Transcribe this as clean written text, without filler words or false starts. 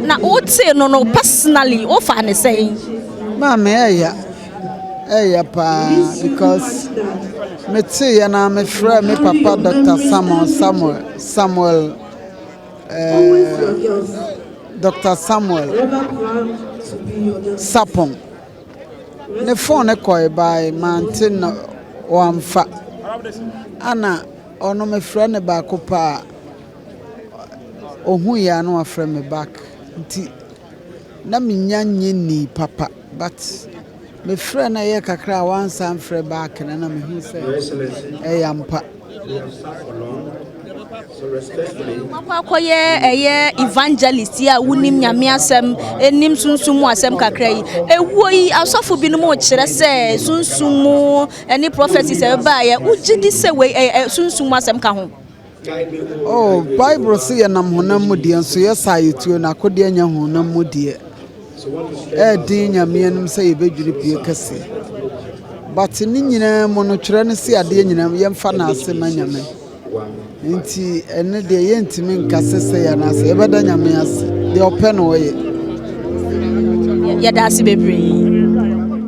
Na what say no personally o fa ne say. Mama eya pa because me see na me friend me papa Dr. Samuel Dr. Samuel Sapon ne phone e by mountain wamfa ana ono me friend ba ko pa ohun ya no afre me back nti na minyanye ni papa but me friend na ye kakra once am frɛ back na me hu sɛ yampa so respectfully Akoye evangelist ya wunim nyame asem enim sunsumu asem kakra yi ewuo yi asofo bi no mo kire se sunsumu eni prophecies e ba ye ugidi se we sunsumu asem ka ho. Oh, Bible say ye nam honam mu die nso ye sa yetuo na akode anya honam mu die din nyame anim se ye bedwiri pie kase but ni nyina mo no kire ne se ade nyina ye mfa na asem anyame nti ene de ye ntimi nkase se ya na se ye beda nyame ase de open wo ye Ya da se bebre